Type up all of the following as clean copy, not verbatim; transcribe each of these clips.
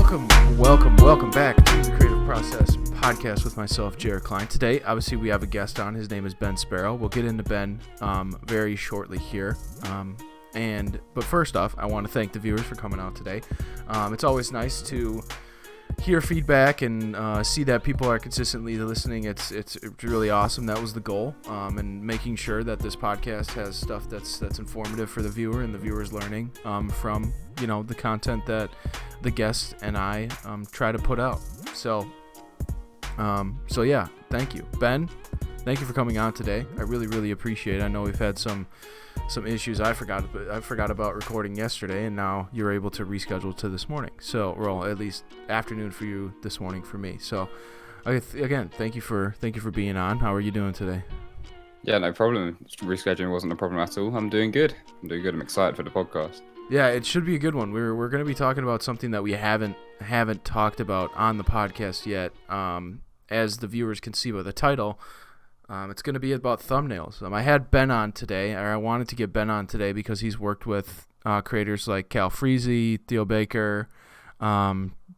Welcome back to the Creative Process podcast with myself, Jared Klein. Today, obviously, we have a guest on. His name is Ben Sparrow. We'll get into Ben very shortly here. But first off, I want to thank the viewers for coming out today. It's always nice to hear feedback and see that people are consistently listening. It's really awesome. That was the goal, and making sure that this podcast has stuff that's informative for the viewer and the viewer's learning from the content that the guest and I try to put out. So yeah, thank you, Ben. Thank you for coming on today. I really appreciate it. I know we've had some issues. I forgot about recording yesterday, and now you're able to reschedule to this morning. So, well, at least afternoon for you, this morning for me. So, again, thank you for being on. How are you doing today? Yeah, no problem. Rescheduling wasn't a problem at all. I'm doing good. I'm excited for the podcast. Yeah, it should be a good one. We're going to be talking about something that we haven't talked about on the podcast yet. As the viewers can see by the title, it's going to be about thumbnails. I had Ben on today, or I wanted to get Ben on today because he's worked with creators like Cal Freezy, Theo Baker,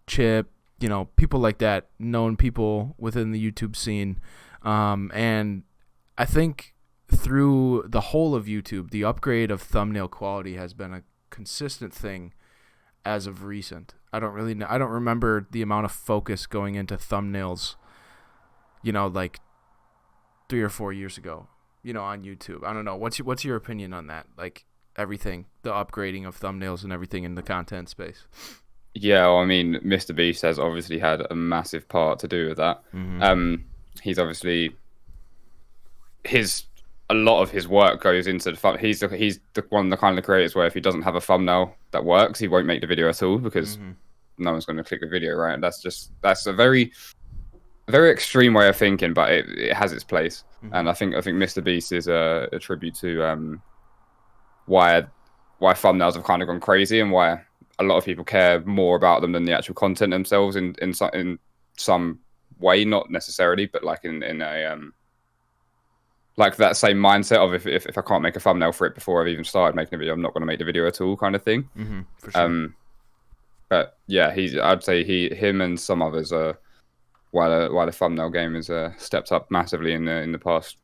Chip, people like that, known people within the YouTube scene. And I think through the whole of YouTube, the upgrade of thumbnail quality has been a consistent thing as of recent. I don't really know. I don't remember the amount of focus going into thumbnails, like 3 or 4 years ago, on YouTube. I don't know. What's your opinion on that? Like everything, the upgrading of thumbnails and everything in the content space. Yeah, well, I mean, Mr. Beast has obviously had a massive part to do with that. Mm-hmm. He's obviously a lot of his work goes into the thumb. He's the one of the kind of creators where if he doesn't have a thumbnail that works, he won't make the video at all because no one's going to click the video, right? That's a very extreme way of thinking, but it has its place. Mm-hmm. And I think Mr. Beast is a tribute to why thumbnails have kind of gone crazy and why a lot of people care more about them than the actual content themselves in some way, not necessarily, but like in a like that same mindset of if I can't make a thumbnail for it before I've even started making a video, I'm not going to make the video at all, kind of thing. Mm-hmm, for sure. But yeah, I'd say him and some others are why the thumbnail game has stepped up massively in the past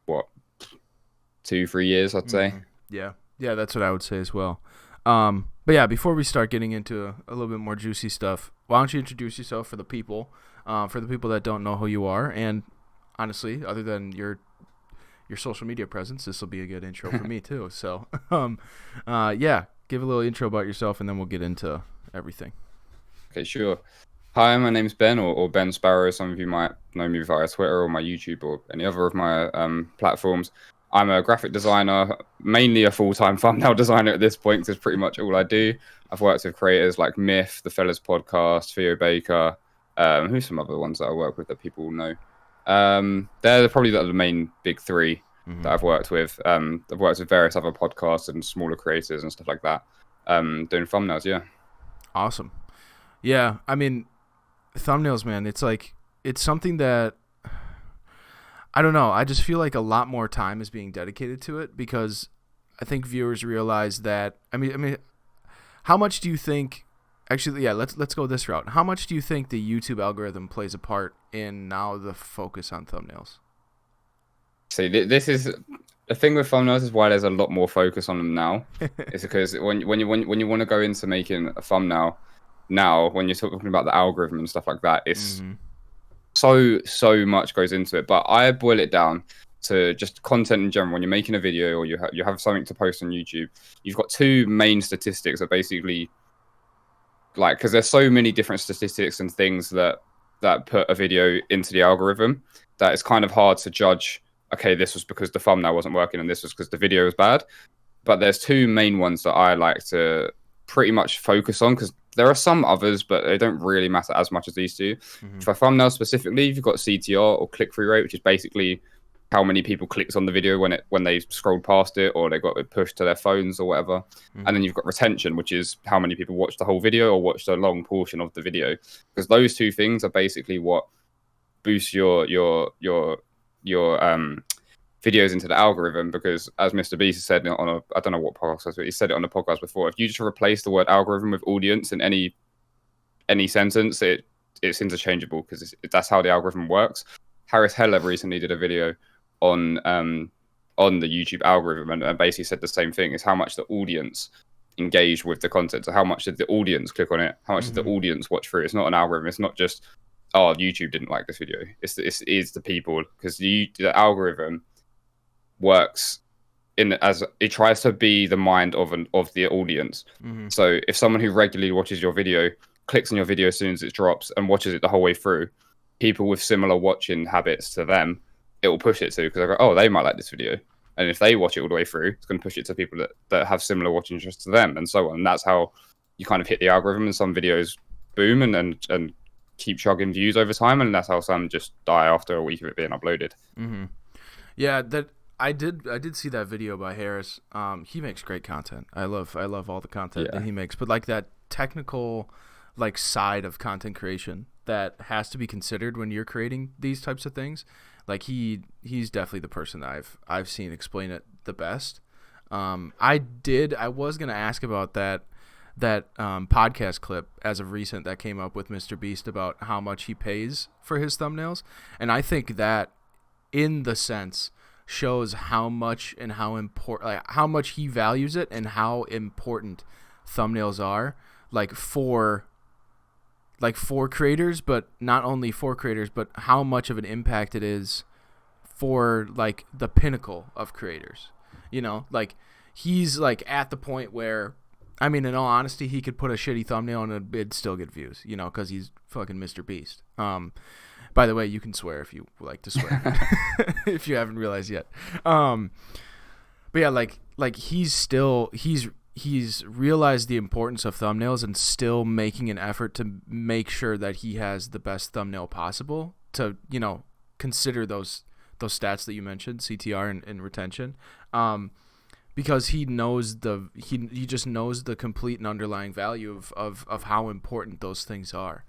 2-3 years, I'd say. Yeah, that's what I would say as well. But yeah, before we start getting into a little bit more juicy stuff, why don't you introduce yourself for the people that don't know who you are, and honestly, other than your social media presence, this will be a good intro for me too. So, yeah, give a little intro about yourself, and then we'll get into everything. Okay, sure. Hi, my name's Ben, or Ben Sparrow. Some of you might know me via Twitter or my YouTube or any other of my platforms. I'm a graphic designer, mainly a full-time thumbnail designer at this point, because it's pretty much all I do. I've worked with creators like Myth, The Fellas Podcast, Theo Baker, who's some other ones that I work with that people know. They're probably the main big three that I've worked with. I've worked with various other podcasts and smaller creators and stuff like that, doing thumbnails. Yeah. Awesome. Yeah, I mean, thumbnails, man. It's something that I don't know. I just feel like a lot more time is being dedicated to it because I think viewers realize that. I mean, how much do you think? Actually, yeah, let's go this route. How much do you think the YouTube algorithm plays a part in now the focus on thumbnails? See, this is the thing with thumbnails is why there's a lot more focus on them now. It's because when you want to go into making a thumbnail now, when you're talking about the algorithm and stuff like that, it's so much goes into it. But I boil it down to just content in general. When you're making a video or you have something to post on YouTube, you've got two main statistics that basically, like, because there's so many different statistics and things that put a video into the algorithm that it's kind of hard to judge, okay, this was because the thumbnail wasn't working and this was because the video was bad. But there's two main ones that I like to pretty much focus on, because there are some others, but they don't really matter as much as these two. For thumbnails specifically, you've got CTR or click-through rate, which is basically how many people clicked on the video when they scrolled past it or they got it pushed to their phones or whatever. And then you've got retention, which is how many people watched the whole video or watched a long portion of the video. Because those two things are basically what boosts your videos into the algorithm. Because as Mr. Beast said on I don't know what podcast, but he said it on the podcast before, if you just replace the word algorithm with audience in any any sentence, it's interchangeable because that's how the algorithm works. Harris Heller recently did a video on the YouTube algorithm and basically said the same thing: is how much the audience engaged with the content. So how much did the audience click on it? How much did the audience watch through? It's not an algorithm. It's not just, oh, YouTube didn't like this video. It's the people, because the algorithm works as it tries to be the mind of the audience. So if someone who regularly watches your video clicks on your video as soon as it drops and watches it the whole way through, people with similar watching habits to them, it will push it to, because I go, oh, they might like this video. And if they watch it all the way through, it's going to push it to people that have similar watching interests to them, and so on. And that's how you kind of hit the algorithm, and some videos boom and keep chugging views over time, and that's how some just die after a week of it being uploaded. Yeah, that I did see that video by Harris. He makes great content. I love all the content that he makes, but like that technical like side of content creation that has to be considered when you're creating these types of things. Like he's definitely the person that I've seen explain it the best. I was gonna ask about that podcast clip as of recent that came up with Mr. Beast about how much he pays for his thumbnails, and I think that in the sense shows how much and how important, like how much he values it and how important thumbnails are, like for creators, but not only for creators, but how much of an impact it is for like the pinnacle of creators. You know, like he's like at the point where, I mean, in all honesty, he could put a shitty thumbnail and it'd still get views, you know, because he's fucking Mr. Beast. By the way, you can swear if you like to swear, if you haven't realized yet. But yeah, like he's realized the importance of thumbnails and still making an effort to make sure that he has the best thumbnail possible, to, you know, consider those stats that you mentioned, CTR and retention, because he knows he just knows the complete and underlying value of how important those things are.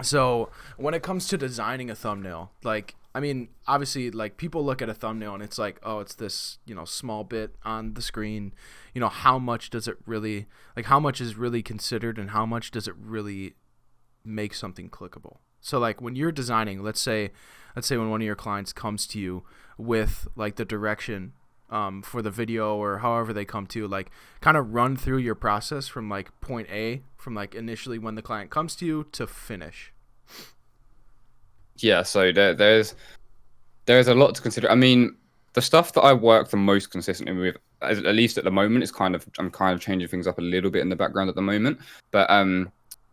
So when it comes to designing a thumbnail, like, I mean, obviously, like, people look at a thumbnail and it's like, oh, it's this, you know, small bit on the screen. You know, how much does it really, like, how much is really considered and how much does it really make something clickable? So, like, when you're designing, let's say when one of your clients comes to you with, like, the direction for the video or however they come to, like, kind of run through your process from, like, point A, from, like, initially when the client comes to you to finish. Yeah, so there's a lot to consider. I mean, the stuff that I work the most consistently with, at least at the moment, is I'm kind of changing things up a little bit in the background at the moment, but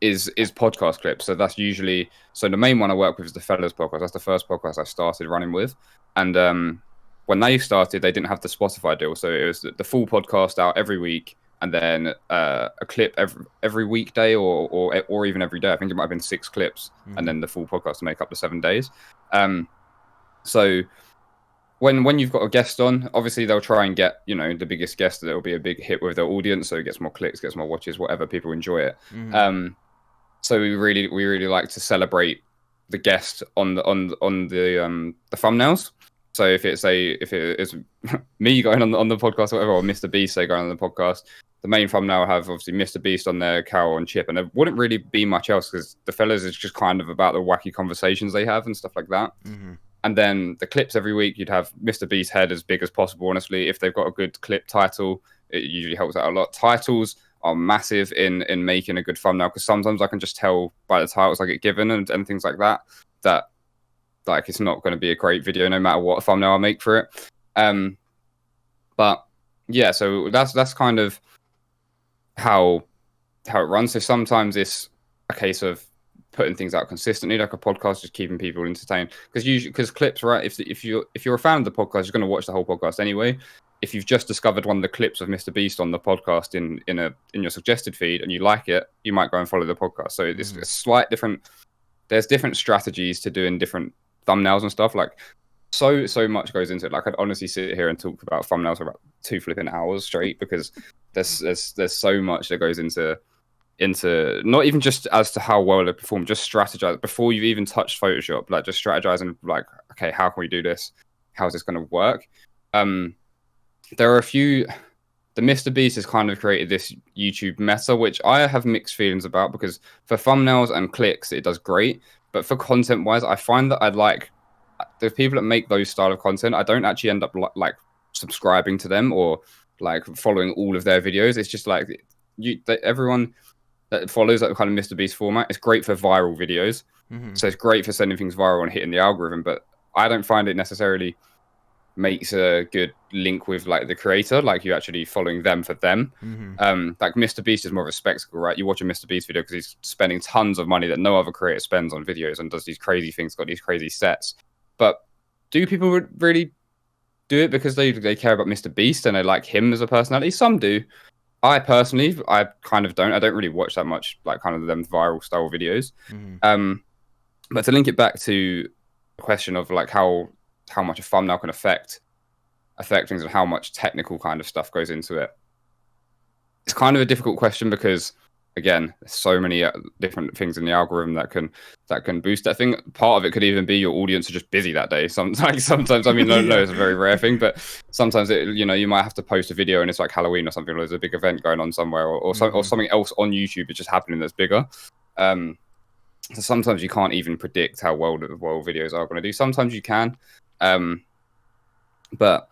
is podcast clips. So that's usually, so the main one I work with is the Fellas podcast. That's the first podcast I started running with, and when they started, they didn't have the Spotify deal, so it was the full podcast out every week, and then a clip every weekday or even every day. I think it might have been 6 clips, and then the full podcast to make up the 7 days. So when you've got a guest on, obviously they'll try and get, you know, the biggest guest that will be a big hit with their audience, so it gets more clicks, gets more watches, whatever, people enjoy it. So we really like to celebrate the guest on the thumbnails. So if it is me going on the podcast or whatever, or Mr. Beast say going on the podcast, the main thumbnail will have obviously Mr. Beast on there, Carol and Chip, and there wouldn't really be much else because the Fellas is just kind of about the wacky conversations they have and stuff like that. And then the clips every week, you'd have Mr. Beast's head as big as possible. Honestly, if they've got a good clip title, it usually helps out a lot. Titles are massive in making a good thumbnail, because sometimes I can just tell by the titles I get given and things like that like it's not going to be a great video no matter what thumbnail I make for it. But yeah, so that's kind of how it runs. So sometimes it's a case of putting things out consistently, like a podcast, just keeping people entertained. Because clips, right? If you're a fan of the podcast, you're going to watch the whole podcast anyway. If you've just discovered one of the clips of Mr. Beast on the podcast in your suggested feed and you like it, you might go and follow the podcast. So it's a slight different. There's different strategies to doing different thumbnails and stuff. Like so much goes into it. Like I'd honestly sit here and talk about thumbnails for about 2 flipping hours straight, because there's so much that goes into not even just as to how well they perform, just strategize before you've even touched Photoshop. Like just strategizing, like, okay, how can we do this? How's this going to work? There are a few the Mr. Beast has kind of created this YouTube meta, which I have mixed feelings about, because for thumbnails and clicks, it does great. But for content wise, I find that the people that make those style of content, I don't actually end up like subscribing to them or like following all of their videos. It's just like everyone that follows that kind of Mr. Beast format, it's great for viral videos. So it's great for sending things viral and hitting the algorithm. But I don't find it necessarily makes a good link with like the creator, like you actually following them for them. Like Mr. Beast is more of a spectacle, right? You watch a Mr. Beast video because he's spending tons of money that no other creator spends on videos and does these crazy things, got these crazy sets. But do people really do it because they care about Mr. Beast and they like him as a personality? Some do. I personally, I kind of don't. I don't really watch that much like kind of them viral style videos. But to link it back to the question of like how much a thumbnail can affect things and how much technical kind of stuff goes into it, it's kind of a difficult question because, again, there's so many different things in the algorithm that can boost that thing. Part of it could even be your audience are just busy that day. Sometimes, I mean, no, it's a very rare thing, but sometimes you might have to post a video and it's like Halloween or something, or there's a big event going on somewhere, or something else on YouTube is just happening that's bigger. So sometimes you can't even predict how well videos are going to do. Sometimes you can. But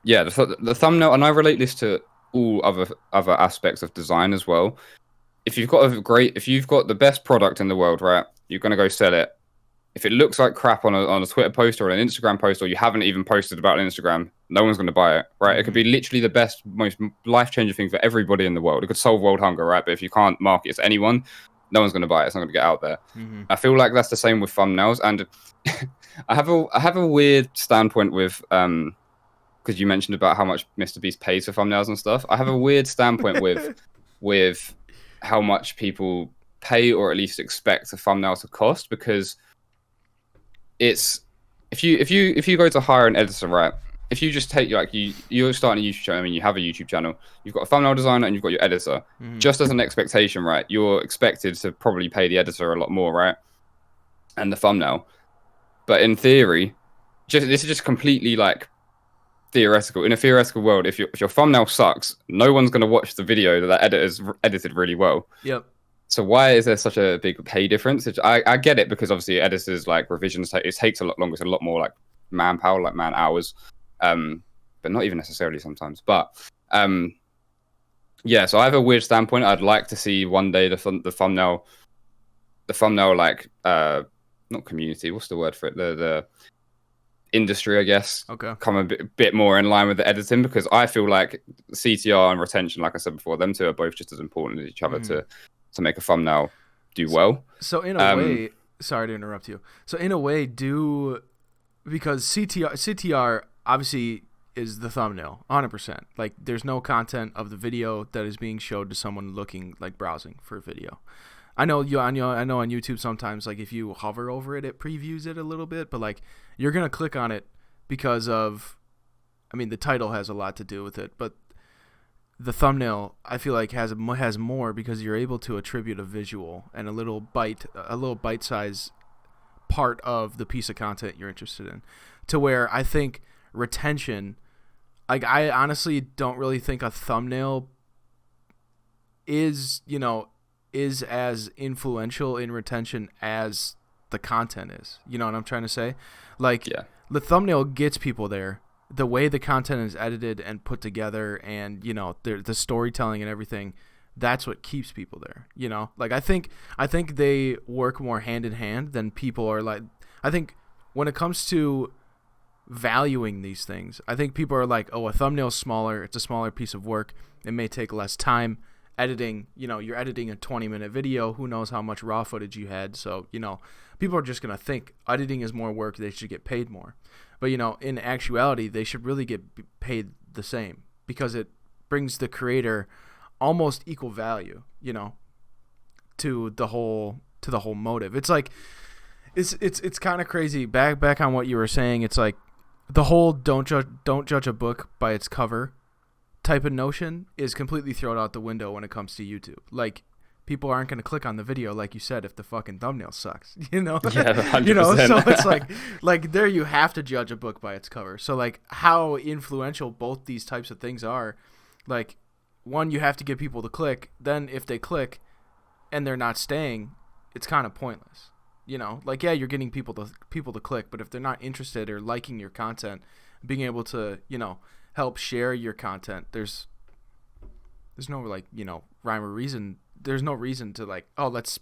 yeah, the thumbnail, and I relate this to all other aspects of design as well. If you've got the best product in the world, right, you're going to go sell it. If it looks like crap on a Twitter post or an Instagram post, or you haven't even posted about it on Instagram, no one's going to buy it, right? It could be literally the best, most life-changing thing for everybody in the world. It could solve world hunger, right? But if you can't market it to anyone, no one's going to buy it. It's not going to get out there. I feel like that's the same with thumbnails. And I have a weird standpoint with because you mentioned about how much Mr. Beast pays for thumbnails and stuff. I have a weird standpoint with how much people pay or at least expect a thumbnail to cost, because it's if you go to hire an editor, right? If you just take you're starting a YouTube channel, I mean, you have a YouTube channel, you've got a thumbnail designer and you've got your editor. Just as an expectation, right? You're expected to probably pay the editor a lot more, right? And the thumbnail. But in theory, this is just completely like theoretical. In a theoretical world, if your thumbnail sucks, no one's going to watch the video that editor's edited really well. Yep. So why is there such a big pay difference? I get it, because obviously editors, like revisions, it takes a lot longer. It's a lot more like manpower, like man hours. But not even necessarily sometimes. But yeah, so I have a weird standpoint. I'd like to see one day the thumbnail like not community. What's the word for it? The industry, I guess. Okay. Come a bit more in line with the editing, because I feel like CTR and retention, like I said before, them two are both just as important as each other to make a thumbnail do well. So in a way, sorry to interrupt you. So in a way, because CTR obviously is the thumbnail 100%. Like there's no content of the video that is being showed to someone looking like browsing for a video. I know on YouTube sometimes, like if you hover over it, it previews it a little bit, but like you're gonna click on it because of, I mean, the title has a lot to do with it, but the thumbnail I feel like has more, because you're able to attribute a visual and a little bite size part of the piece of content you're interested in, to where I think retention, like I honestly don't really think a thumbnail is as influential in retention as the content is. You know what I'm trying to say? Like, yeah. The thumbnail gets people there. The way the content is edited and put together, and the storytelling and everything, that's what keeps people there. Like I think they work more hand in hand than people are like. I think when it comes to valuing these things, I think people are like, oh, a thumbnail's smaller, it's a smaller piece of work, it may take less time. Editing, you're editing a 20-minute video, who knows how much raw footage you had, so people are just going to think editing is more work, they should get paid more. But in actuality, they should really get paid the same, because it brings the creator almost equal value, to the whole motive. It's like it's kind of crazy. Back on what you were saying, it's like the whole don't judge a book by its cover type of notion is completely thrown out the window when it comes to YouTube. Like, people aren't going to click on the video, like you said, if the fucking thumbnail sucks, Yeah, 100%. So it's like there you have to judge a book by its cover. So like how influential both these types of things are, Like, one, you have to get people to click. Then if they click and they're not staying, it's kind of pointless. You know, like, yeah, you're getting people to click, but if they're not interested or liking your content, being able to, you know, help share your content, there's no, like, you know, rhyme or reason. There's no reason to, like, oh, let's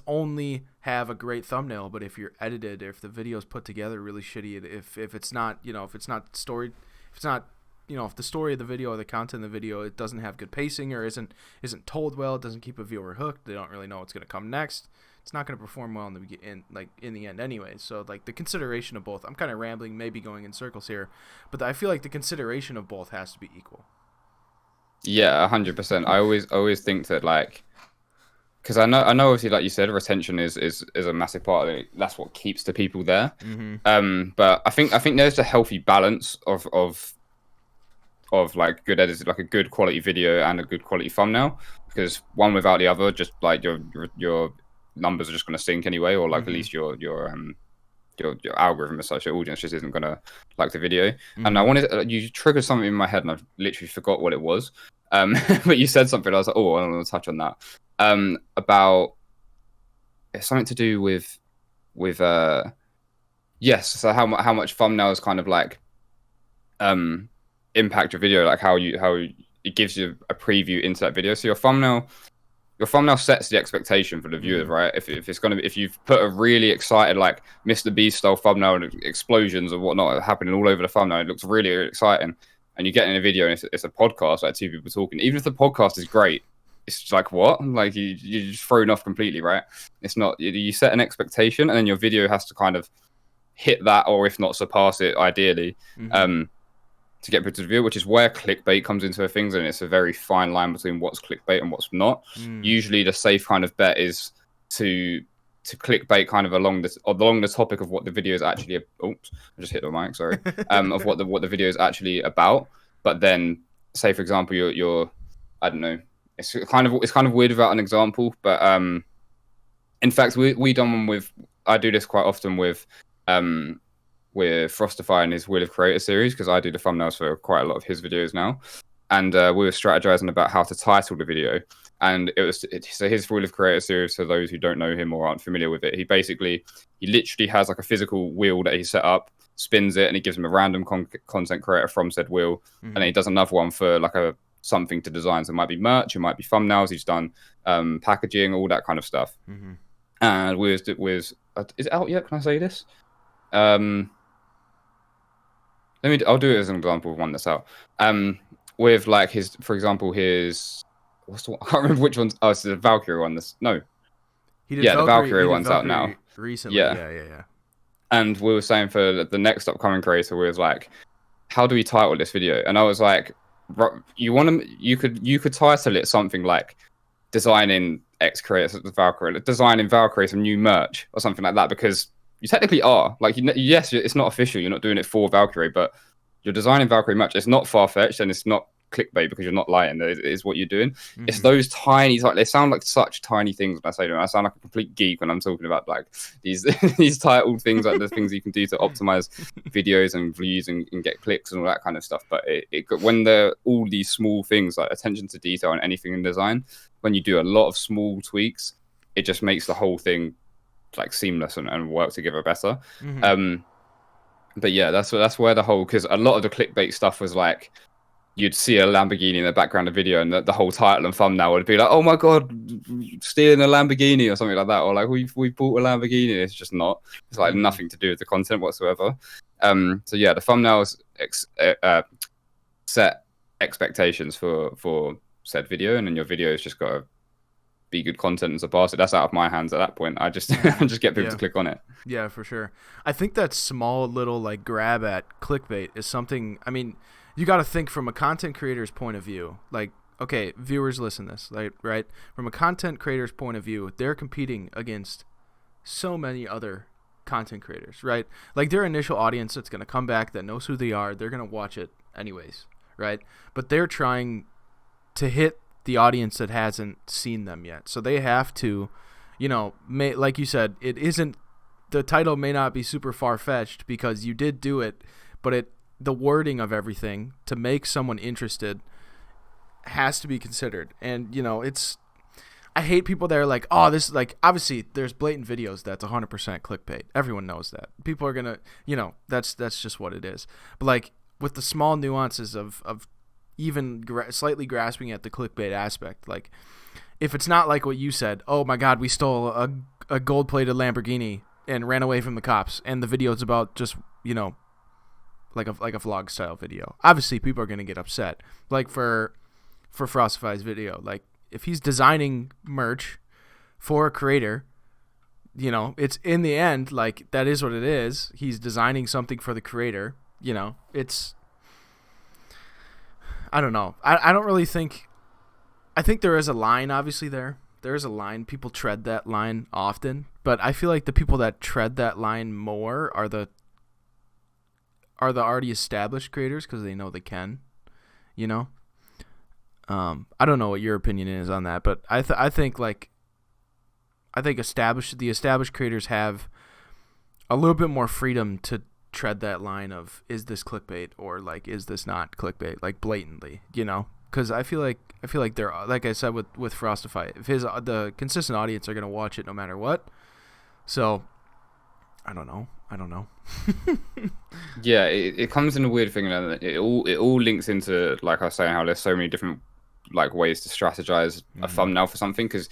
only have a great thumbnail, but if you're edited, if the video's put together really shitty, if it's not, you know, if it's not story, if it's not, you know, if the story of the video or the content of the video, it doesn't have good pacing or isn't told well, it doesn't keep a viewer hooked, they don't really know what's going to come next, it's not going to perform well in the end anyway. So, like, the consideration of both, I'm kind of rambling, maybe going in circles here, but I feel like the consideration of both has to be equal. Yeah, 100%. I always think that, like, because I know obviously, like you said, retention is a massive part of it. That's what keeps the people there. But I think there's a healthy balance of like good edited, like a good quality video and a good quality thumbnail, because one without the other, just like your numbers are just going to sink anyway, or like at least your algorithm as such, your audience just isn't going to like the video. And I wanted you triggered something in my head, and I literally forgot what it was. But you said something. I was like, oh, I want to touch on that. About something to do with yes. So how much thumbnails kind of like impact your video, like how it gives you a preview into that video. So your thumbnail sets the expectation for the viewers, right? If you've put a really excited, like Mr. Beast style thumbnail and explosions or whatnot happening all over the thumbnail, it looks really, really exciting, and you get in a video and it's a podcast, like two people talking. Even if the podcast is great, it's just like, what? Like you're just thrown off completely, right? It's not. You set an expectation, and then your video has to kind of hit that, or if not surpass it, ideally. To get people to the view, which is where clickbait comes into things, and it's a very fine line between what's clickbait and what's not. Usually the safe kind of bet is to clickbait kind of along the topic of what the video is actually. Oops, I just hit the mic. Sorry. Of what the video is actually about. But then, say for example, you're I don't know. It's kind of weird without an example, but in fact, we done one with. I do this quite often with Frostify and his Wheel of Creator series, because I do the thumbnails for quite a lot of his videos now, and we were strategizing about how to title the video. And so his Wheel of Creator series, for those who don't know him or aren't familiar with it, he literally has like a physical wheel that he set up, spins it, and he gives him a random content creator from said wheel, and then he does another one for like something to design. So it might be merch, it might be thumbnails, he's done packaging, all that kind of stuff. And is it out yet? Can I say this? I'll do it as an example of one that's out. With like for example, what's the one? I can't remember which one's. Oh, it's the Valkyrie one. The Valkyrie one's out now. Recently, yeah. And we were saying for the next upcoming creator, we was like, how do we title this video? And I was like, you could title it something like designing X creators of the Valkyrie, designing Valkyrie some new merch or something like that, because you technically are. Like, yes, it's not official. You're not doing it for Valkyrie, but you're designing Valkyrie merch. It's not far-fetched, and it's not clickbait, because you're not lying. It is what you're doing. It's those tiny, they sound like such tiny things when I say them. I sound like a complete geek when I'm talking about like these these titled things, like the things you can do to optimize videos and views and get clicks and all that kind of stuff. But when all these small things, like attention to detail and anything in design, when you do a lot of small tweaks, it just makes the whole thing like seamless and work together better. But yeah, that's where the whole, because a lot of the clickbait stuff was like, you'd see a Lamborghini in the background of video, and the whole title and thumbnail would be like, oh my god, stealing a Lamborghini or something like that, or like we bought a Lamborghini. It's just not. It's like nothing to do with the content whatsoever. So yeah, the thumbnails set expectations for said video, and then your video has just got to be good content and surpass it. That's out of my hands at that point. I just get people to click on it. Yeah, for sure. I think that small little like grab at clickbait is something. I mean, you got to think from a content creator's point of view. Like, okay, viewers listen to this, like, right? From a content creator's point of view, they're competing against so many other content creators, right? Like, their initial audience that's going to come back, that knows who they are, they're going to watch it anyways, right? But they're trying to hit the audience that hasn't seen them yet. So they have to, like you said, the title may not be super far-fetched because you did do it, but the wording of everything to make someone interested has to be considered. And, you know, I hate people that are like, oh, this is like, obviously there's blatant videos that's 100% clickbait. Everyone knows that. People are going to, you know, that's just what it is. But like with the small nuances of even slightly grasping at the clickbait aspect, like if it's not like what you said, oh my God, we stole a gold-plated Lamborghini and ran away from the cops, and the video is about just, you know, like a vlog style video. Obviously people are going to get upset. Like for Frostify's video, like if he's designing merch for a creator, you know, it's in the end, like that is what it is. He's designing something for the creator, you know, it's, I don't know. I don't really think, I think there is a line, obviously there is a line. People tread that line often, but I feel like the people that tread that line more are the already established creators because they know they can, you know. I don't know what your opinion is on that, but I think the established creators have a little bit more freedom to tread that line of, is this clickbait or like is this not clickbait, like blatantly, you know? Because I feel like they're, like I said with Frostify, if the consistent audience are gonna watch it no matter what. So I don't know. Yeah, it comes in a weird thing, and it all links into, like I was saying, how there's so many different like ways to strategize a thumbnail for something. Because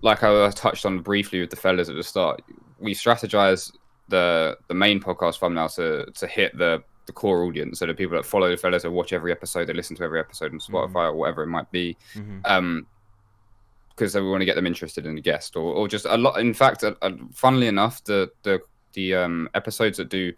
like I touched on briefly with the fellas at the start, we strategize the main podcast thumbnail to hit the core audience, so the people that follow the fellas, that watch every episode, they listen to every episode on Spotify or whatever it might be, because we want to get them interested in the guest, or just a lot. In fact, funnily enough, the episodes that do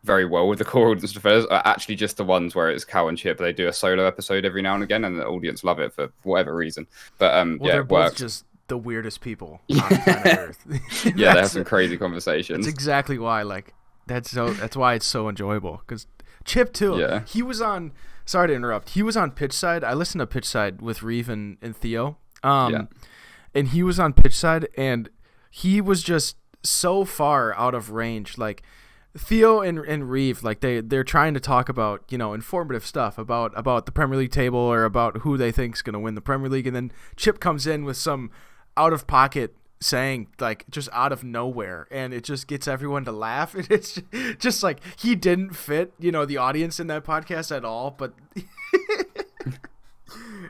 very well with the core audience fellas are actually just the ones where it's Cal and Chip. They do a solo episode every now and again, and the audience love it for whatever reason. But well, yeah, they're it both works. just the weirdest people on planet Earth. Yeah, they have some crazy conversations. That's exactly why. Like that's why it's so enjoyable. Because Chip too. Yeah. He was on. Sorry to interrupt. He was on Pitch Side. I listened to Pitch Side with Reeve and Theo. And he was on Pitch Side, and he was just so far out of range. Like Theo and Reeve, like they're trying to talk about, you know, informative stuff about the Premier League table or about who they think's going to win the Premier League, and then Chip comes in with some out of pocket saying, like, just out of nowhere, and it just gets everyone to laugh. And it's just like he didn't fit, you know, the audience in that podcast at all, but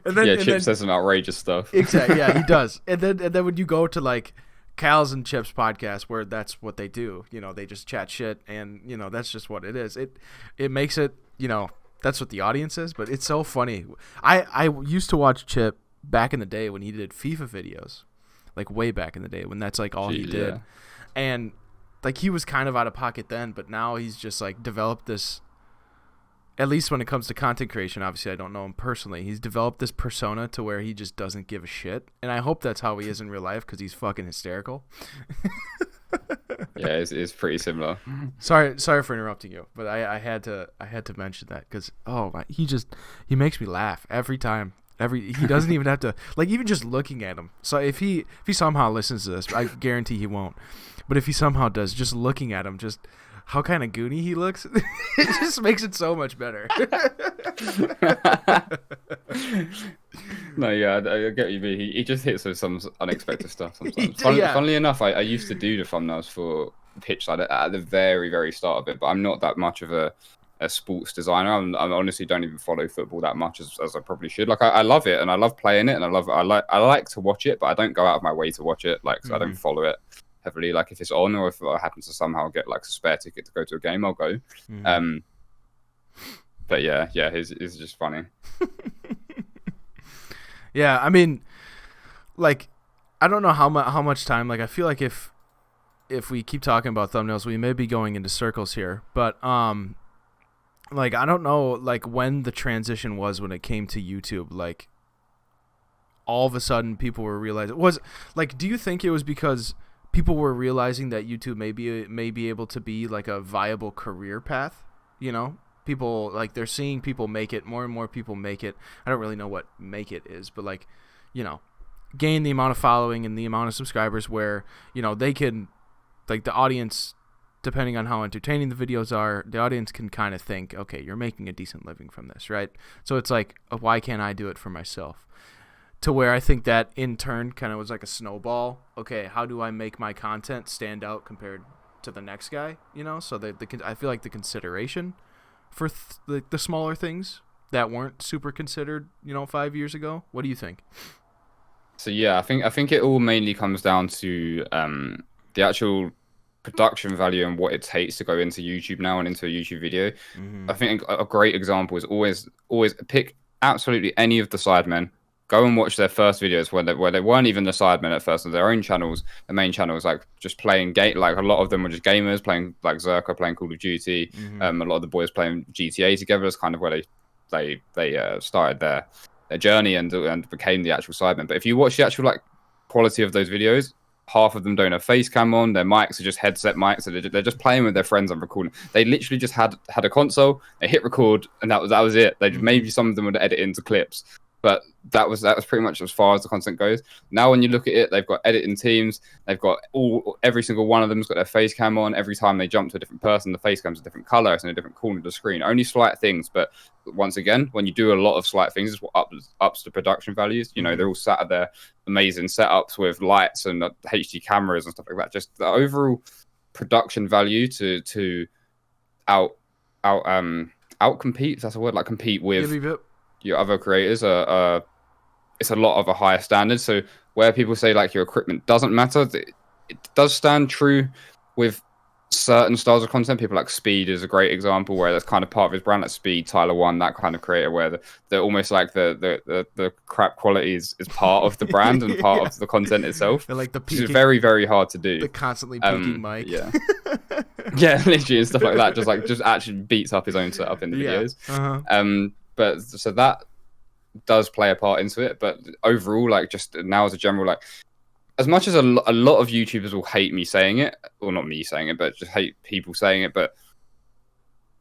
and then Chip says some outrageous stuff. Exactly, yeah, he does. And then when you go to like Cal's and Chip's podcast, where that's what they do, you know, they just chat shit, and you know, that's just what it is. It makes it, you know, that's what the audience is. But it's so funny. I used to watch Chip back in the day when he did FIFA videos, like way back in the day when that's like all he did. And like he was kind of out of pocket then, but now he's just like developed this, at least when it comes to content creation. Obviously I don't know him personally. He's developed this persona to where he just doesn't give a shit, and I hope that's how he is in real life, because he's fucking hysterical. Yeah, it's pretty similar. Sorry for interrupting you, but I had to mention that because he makes me laugh every time. He doesn't even have to, like, even just looking at him. So if he somehow listens to this, I guarantee he won't. But if he somehow does, just looking at him, just how kind of goony he looks, it just makes it so much better. No, yeah, I get what you mean. He just hits with some unexpected stuff sometimes. Funnily enough, I used to do the thumbnails for Pitch Side at the very, very start of it, but I'm not that much of a sports designer. I honestly don't even follow football that much as I probably should. Like I love it, and I love playing it, and I like to watch it, but I don't go out of my way to watch it. Like I don't follow it heavily. Like if it's on, or if I happen to somehow get like a spare ticket to go to a game, I'll go. But yeah, it's just funny. Yeah, I mean, like, I don't know how much time. Like, I feel like if we keep talking about thumbnails, we may be going into circles here. But like, I don't know, like, when the transition was when it came to YouTube. Like, all of a sudden, people were realizing, do you think it was because people were realizing that YouTube may be able to be like a viable career path? You know, people, like, they're seeing people make it, more and more people make it. I don't really know what make it is, but, like, you know, gain the amount of following and the amount of subscribers where, you know, they can, like, the audience depending on how entertaining the videos are, the audience can kind of think, okay, you're making a decent living from this, right? So it's like, why can't I do it for myself? To where I think that in turn kind of was like a snowball. Okay, how do I make my content stand out compared to the next guy? You know, so I feel like the consideration for the smaller things that weren't super considered, 5 years ago. What do you think? So yeah, I think it all mainly comes down to the actual production value and what it takes to go into YouTube now and into a YouTube video. I think a great example is always pick absolutely any of the Sidemen. Go and watch their first videos where they weren't even the Sidemen at first, on their own channels. The main channels, like just playing game, like a lot of them were just gamers playing like Zerka, playing Call of Duty. A lot of the boys playing GTA together is kind of where they started their journey and became the actual Sidemen. But if you watch the actual like quality of those videos, half of them don't have face cam on. Their mics are just headset mics, so they're just playing with their friends and recording. They literally just had a console, they hit record, and that was it. They maybe some of them would edit into clips, but that was pretty much as far as the content goes. Now when you look at it, they've got editing teams. They've got every single one of them's got their face cam on. Every time they jump to a different person, the face cam's a different color. It's in a different corner of the screen. Only slight things, but once again, when you do a lot of slight things, it's what ups the production values. They're all sat at their amazing setups with lights and HD cameras and stuff like that. Just the overall production value to outcompete, if that's a word, like compete with your other creators it's a lot of a higher standard. So where people say like your equipment doesn't matter, it does stand true with certain styles of content. People like Speed is a great example where that's kind of part of his brand, like Speed, Tyler One, that kind of creator, where they're almost like the crap quality is part of the brand and part of the content itself. They're like the peaking, which is very, very hard to do. The constantly peaking mic. Yeah. Yeah, literally and stuff like that. Just actually beats up his own setup in the videos. But so that does play a part into it. But overall, like just now as a general, like as much as a lot of YouTubers will hate me saying it, or not me saying it, but just hate people saying it, but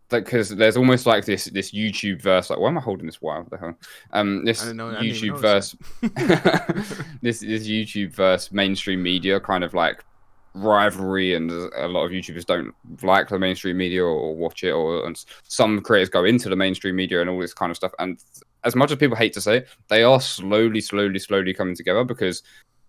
because there's almost like this YouTube verse. Like, why am I holding this wire? What the hell? This YouTube verse, this YouTube verse mainstream media kind of like rivalry, and a lot of YouTubers don't like the mainstream media or watch it, and some creators go into the mainstream media and all this kind of stuff. And as much as people hate to say it, they are slowly coming together, because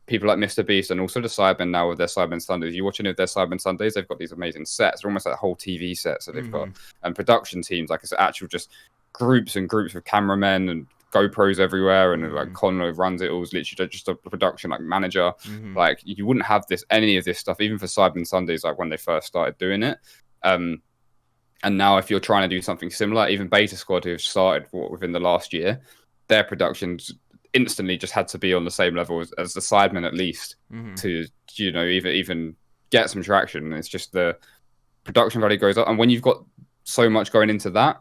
people like Mr. Beast and also the Sidemen now with their Sidemen Sundays. You watch any of their Sidemen Sundays, they've got these amazing sets. They're almost like a whole TV set. So they've got production teams, like it's actual just groups and groups of cameramen and GoPros everywhere, and like Conlo runs it all. It's literally just a production like manager. Like you wouldn't have any of this stuff even for Sidemen Sundays, like when they first started doing it. And now if you're trying to do something similar, even Beta Squad, who've started within the last year, their productions instantly just had to be on the same level as the Sidemen at least to even get some traction. And it's just the production value goes up, and when you've got so much going into that,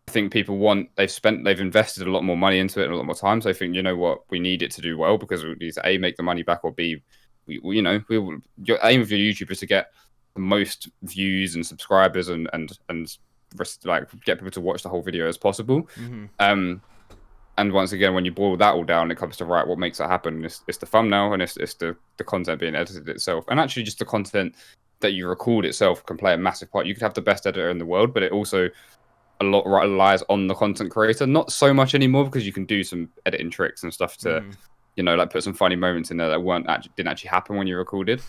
I think people they've invested a lot more money into it and a lot more time. So I think, you know what, we need it to do well, because we need to A, make the money back, or B, your aim of your YouTube is to get the most views and subscribers and like get people to watch the whole video as possible. And once again, when you boil that all down, it comes to what makes it happen. It's the thumbnail, and it's the content being edited itself, and actually just the content that you record itself can play a massive part. You could have the best editor in the world, but it also a lot relies on the content creator. Not so much anymore, because you can do some editing tricks and stuff to, like put some funny moments in there that didn't actually happen when you recorded.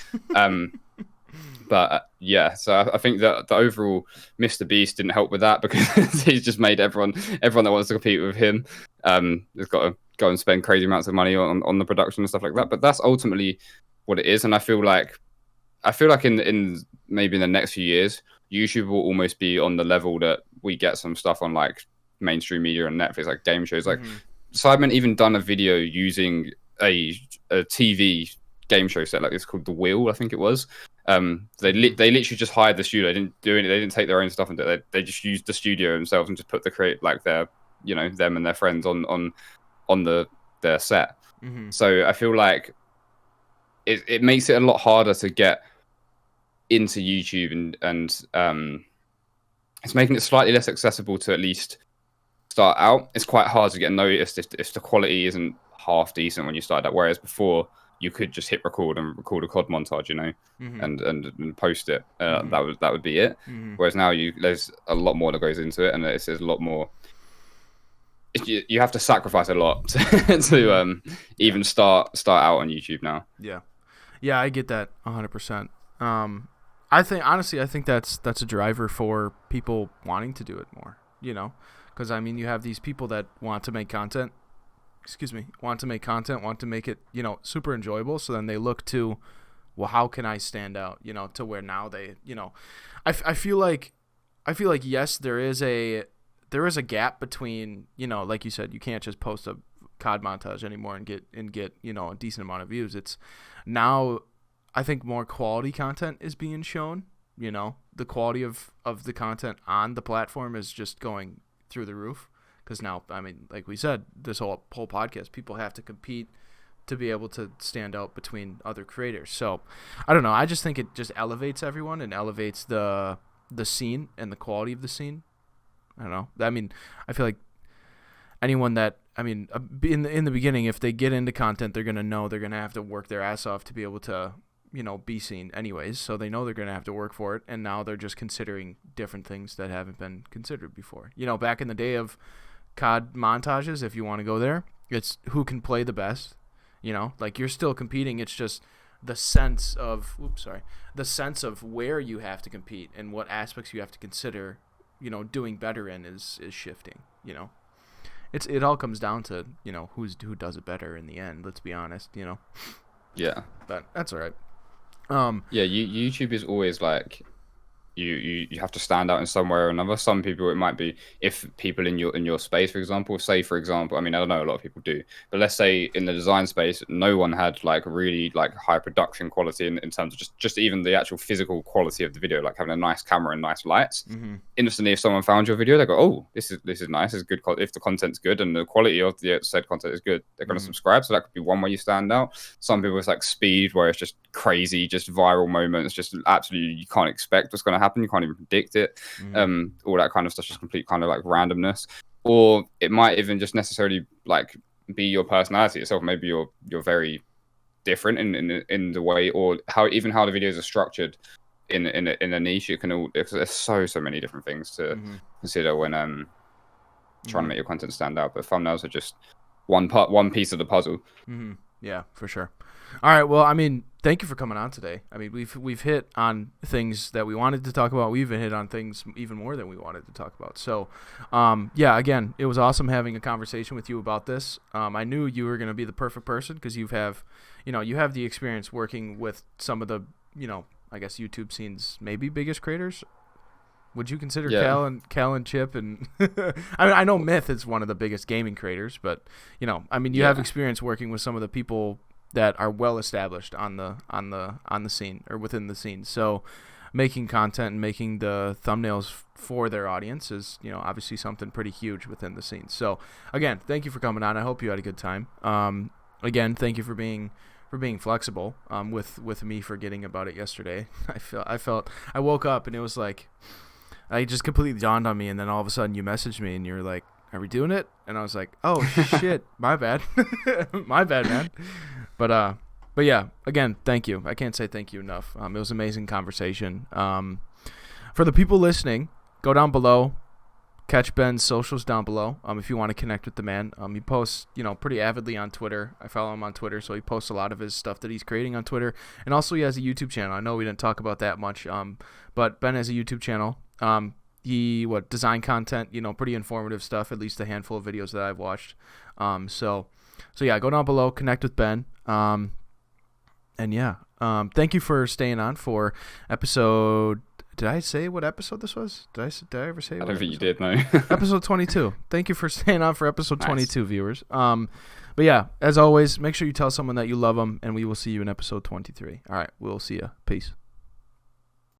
But yeah, so I think that the overall Mr. Beast didn't help with that, because he's just made everyone that wants to compete with him has got to go and spend crazy amounts of money on the production and stuff like that. But that's ultimately what it is, and I feel like in maybe in the next few years, YouTube will almost be on the level that we get some stuff on like mainstream media and Netflix, like game shows. Like Sidemen even done a video using a TV game show set, like it's called The Wheel, I think it was. They literally just hired the studio. They didn't do anything. They didn't take their own stuff and do it. They just used the studio themselves and just put their them and their friends on their set. So I feel like it makes it a lot harder to get into YouTube, and it's making it slightly less accessible to at least start out. It's quite hard to get noticed if the quality isn't half decent when you start out. Whereas before, you could just hit record and record a COD montage, and post it. That would be it. Whereas now there's a lot more that goes into it, and there's a lot more. You have to sacrifice a lot to even start out on YouTube now. Yeah, I get that 100%. I think that's a driver for people wanting to do it more. Because I mean, you have these people that want to make content. Want to make it super enjoyable. So then they look to, well, how can I stand out? To where now they I feel like yes, there is a gap between, like you said, you can't just post a COD montage anymore and get a decent amount of views. It's now, I think, more quality content is being shown. The quality of the content on the platform is just going through the roof, because now, I mean, like we said, this whole podcast, people have to compete to be able to stand out between other creators. So I don't know, I just think it just elevates everyone and elevates the scene and the quality of the scene. I don't know. I mean, I feel like anyone that, I mean, in the beginning, if they get into content, they're going to know they're going to have to work their ass off to be able to, be seen anyways. So they know they're going to have to work for it. And now they're just considering different things that haven't been considered before. Back in the day of COD montages, if you want to go there, it's who can play the best. Like, you're still competing. It's just the sense of where you have to compete and what aspects you have to consider, doing better in is shifting. It all comes down to, who does it better in the end. Let's be honest. Yeah. But that's all right. YouTube is always like, you have to stand out in some way or another. Some people, it might be if people in your space, for example, I mean, I don't know, a lot of people do, but let's say in the design space, no one had like really like high production quality in terms of just even the actual physical quality of the video, like having a nice camera and nice lights. Instantly, if someone found your video, they go, oh, this is nice, this is good. If the content's good and the quality of the said content is good, they're going to subscribe. So that could be one way you stand out. Some people, it's like speed, where it's just crazy, just viral moments, just absolutely, you can't expect what's going to happen. You can't even predict it. All that kind of stuff, just complete kind of like randomness. Or it might even just necessarily like be your personality itself. Maybe you're very different in the way, or how the videos are structured in a niche. It can all, there's so many different things to consider when trying to make your content stand out. But thumbnails are just one piece of the puzzle. Yeah, for sure. All right. Well, I mean, thank you for coming on today. I mean, we've hit on things that we wanted to talk about. We even hit on things even more than we wanted to talk about. So, again, it was awesome having a conversation with you about this. I knew you were going to be the perfect person because you have the experience working with some of the, I guess YouTube scene's maybe biggest creators. Would you consider Cal and Chip and I mean, I know Myth is one of the biggest gaming creators, but you have experience working with some of the people that are well established on the scene or within the scene. So making content and making the thumbnails for their audience is, obviously something pretty huge within the scene. So again, thank you for coming on. I hope you had a good time. Again, thank you for being flexible with me forgetting about it yesterday. I woke up and it was like, I just completely dawned on me, and then all of a sudden you messaged me and you're like, are we doing it? And I was like, oh shit, my bad. My bad, man. But yeah, again, thank you. I can't say thank you enough. It was an amazing conversation. For the people listening, go down below, catch Ben's socials down below. If you want to connect with the man, he posts, pretty avidly on Twitter. I follow him on Twitter, so he posts a lot of his stuff that he's creating on Twitter. And also he has a YouTube channel. I know we didn't talk about that much, but Ben has a YouTube channel. He design content, pretty informative stuff, at least a handful of videos that I've watched. So yeah, go down below, connect with Ben. And yeah, thank you for staying on for episode. Did I say what episode this was? Did I ever say? I don't think you did, no. Episode 22. Thank you for staying on for episode 22, viewers. But yeah, as always, make sure you tell someone that you love them, and we will see you in episode 23. All right, we'll see you. Peace.